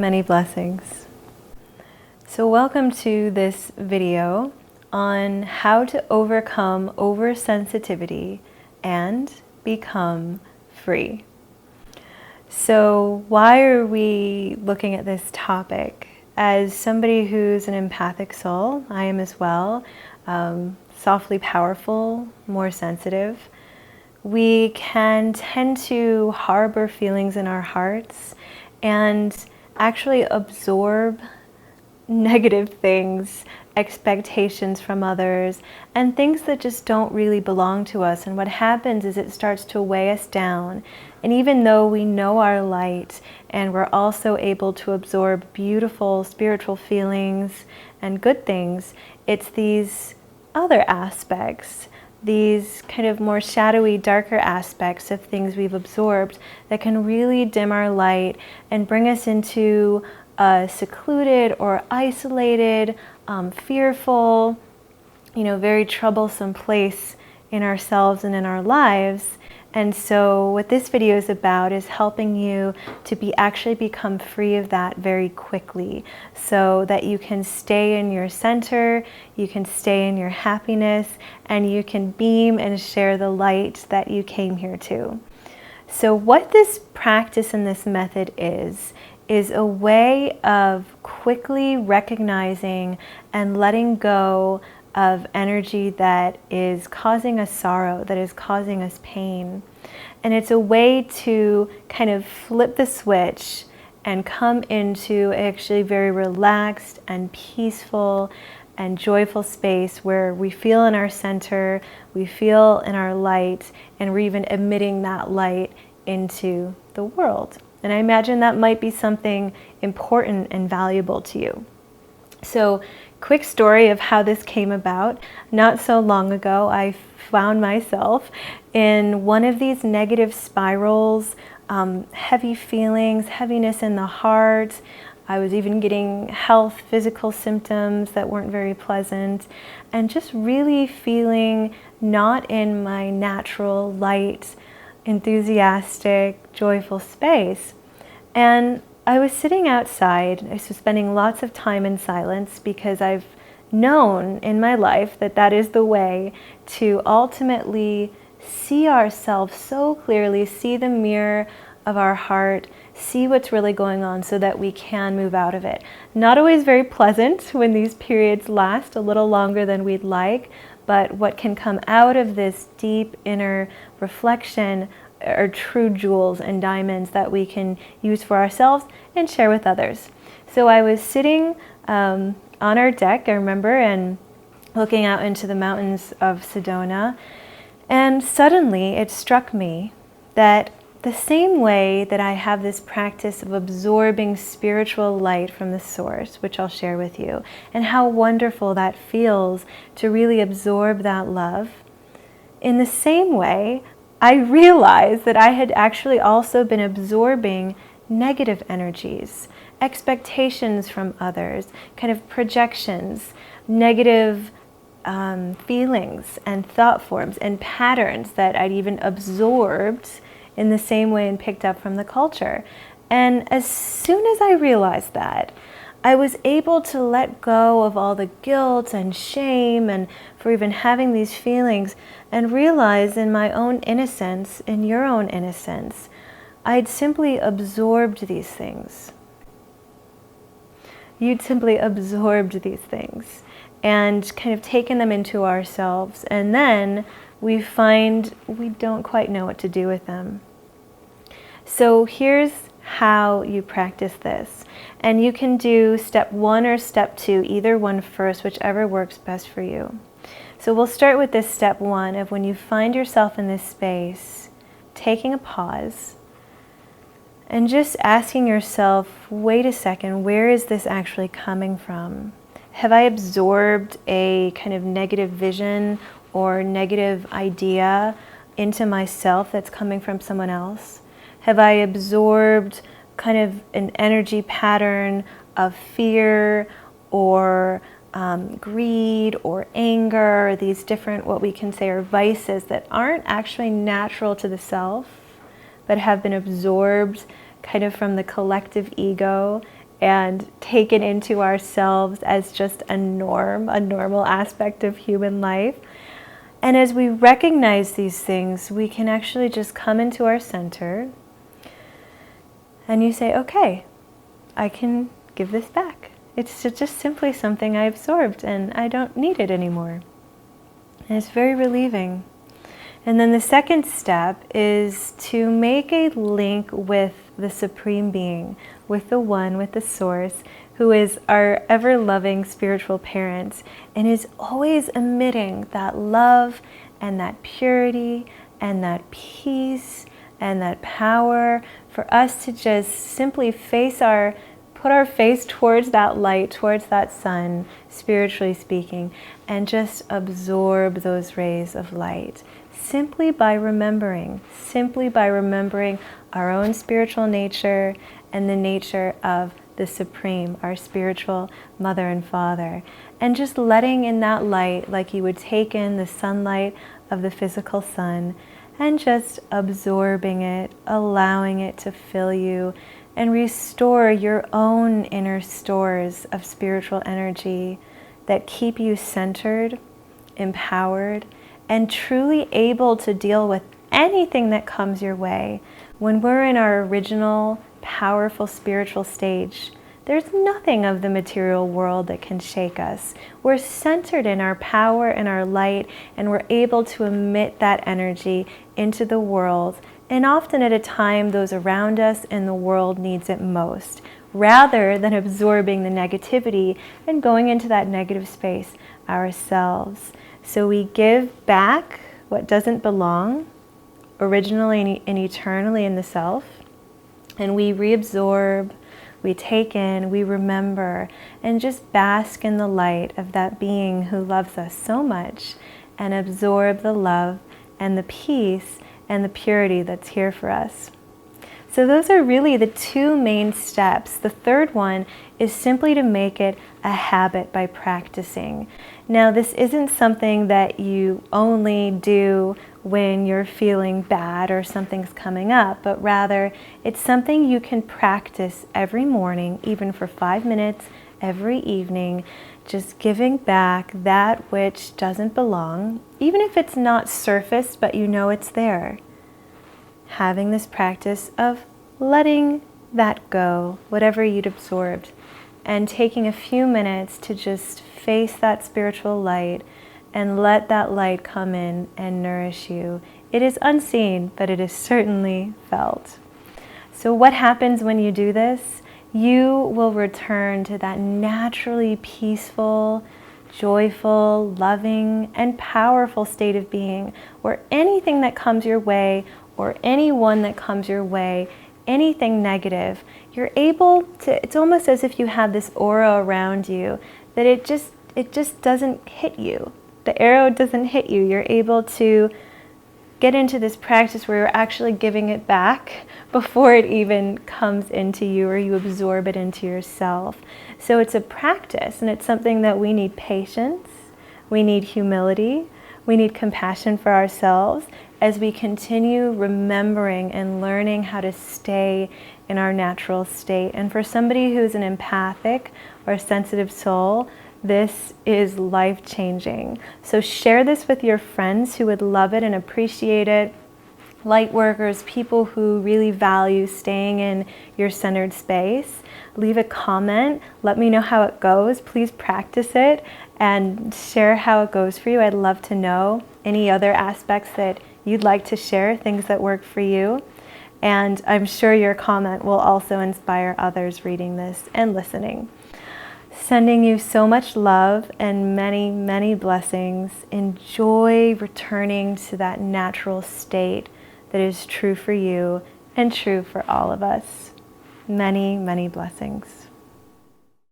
Many blessings. So welcome to this video on how to overcome oversensitivity and become free. So why are we looking at this topic? As somebody who's an empathic soul, I am as well, softly powerful, more sensitive. We can tend to harbor feelings in our hearts and actually absorb negative things, expectations from others, and things that just don't really belong to us. And what happens is it starts to weigh us down. And even though we know our light and we're also able to absorb beautiful spiritual feelings and good things, it's these other aspects, these kind of more shadowy, darker aspects of things we've absorbed that can really dim our light and bring us into a secluded or isolated, fearful, very troublesome place in ourselves and in our lives. And so what this video is about is helping you to actually become free of that very quickly, so that you can stay in your center, you can stay in your happiness, and you can beam and share the light that you came here to. So what this practice and this method is a way of quickly recognizing and letting go of energy that is causing us sorrow, that is causing us pain. And it's a way to kind of flip the switch and come into actually very relaxed and peaceful and joyful space where we feel in our center, we feel in our light, and we're even emitting that light into the world. And I imagine that might be something important and valuable to you. So, quick story of how this came about. Not so long ago, I found myself in one of these negative spirals, heavy feelings, heaviness in the heart. I was even getting physical symptoms that weren't very pleasant, and just really feeling not in my natural, light, enthusiastic, joyful space. And I was sitting outside. I was spending lots of time in silence because I've known in my life that that is the way to ultimately see ourselves so clearly, see the mirror of our heart, see what's really going on so that we can move out of it. Not always very pleasant when these periods last a little longer than we'd like, but what can come out of this deep inner reflection are true jewels and diamonds that we can use for ourselves and share with others. So I was sitting on our deck, I remember, and looking out into the mountains of Sedona, and suddenly it struck me that the same way that I have this practice of absorbing spiritual light from the source, which I'll share with you, and how wonderful that feels to really absorb that love, in the same way, I realized that I had actually also been absorbing negative energies, expectations from others, kind of projections, negative feelings and thought forms and patterns that I'd even absorbed in the same way and picked up from the culture. And as soon as I realized that, I was able to let go of all the guilt and shame and for even having these feelings, and realize in my own innocence, in your own innocence, I'd simply absorbed these things. You'd simply absorbed these things and kind of taken them into ourselves, and then we find we don't quite know what to do with them. So here's how you practice this. And you can do step 1 or step 2, either one first, whichever works best for you. So we'll start with this step 1 of when you find yourself in this space, taking a pause and just asking yourself, wait a second, where is this actually coming from? Have I absorbed a kind of negative vision or negative idea into myself that's coming from someone else? Have I absorbed kind of an energy pattern of fear or greed or anger, these different what we can say are vices that aren't actually natural to the self, but have been absorbed kind of from the collective ego and taken into ourselves as just a norm, a normal aspect of human life. And as we recognize these things, we can actually just come into our center and you say, okay, I can give this back. It's just simply something I absorbed and I don't need it anymore. And it's very relieving. And then the second step is to make a link with the Supreme Being, with the One, with the Source, who is our ever-loving spiritual parent and is always emitting that love and that purity and that peace and that power for us to just simply put our face towards that light, towards that sun, spiritually speaking, and just absorb those rays of light. Simply by remembering our own spiritual nature and the nature of the Supreme, our spiritual Mother and Father, and just letting in that light like you would take in the sunlight of the physical sun and just absorbing it, allowing it to fill you and restore your own inner stores of spiritual energy that keep you centered, empowered, and truly able to deal with anything that comes your way. When we're in our original, powerful spiritual stage, there's nothing of the material world that can shake us. We're centered in our power and our light, and we're able to emit that energy into the world, and often at a time those around us and the world needs it most, rather than absorbing the negativity and going into that negative space ourselves. So we give back what doesn't belong, originally and eternally in the self, and we reabsorb, we take in, we remember, and just bask in the light of that being who loves us so much, and absorb the love and the peace and the purity that's here for us. So those are really the two main steps. The third one is simply to make it a habit by practicing. Now, this isn't something that you only do when you're feeling bad or something's coming up, but rather it's something you can practice every morning, even for 5 minutes every evening, just giving back that which doesn't belong, even if it's not surfaced, but you know it's there. Having this practice of letting that go, whatever you'd absorbed, and taking a few minutes to just face that spiritual light and let that light come in and nourish you. It is unseen, but it is certainly felt. So what happens when you do this? You will return to that naturally peaceful, joyful, loving, and powerful state of being where anything that comes your way or anyone that comes your way, anything negative, you're able to, it's almost as if you have this aura around you that it just doesn't hit you. The arrow doesn't hit you. You're able to get into this practice where you're actually giving it back before it even comes into you or you absorb it into yourself. So it's a practice, and it's something that we need patience, we need humility, we need compassion for ourselves as we continue remembering and learning how to stay in our natural state. And for somebody who's an empathic or sensitive soul, this is life-changing. So share this with your friends who would love it and appreciate it. Light workers, people who really value staying in your centered space. Leave a comment. Let me know how it goes. Please practice it and share how it goes for you. I'd love to know any other aspects that you'd like to share, things that work for you. And I'm sure your comment will also inspire others reading this and listening. Sending you so much love and many, many blessings. Enjoy returning to that natural state that is true for you and true for all of us. Many, many blessings.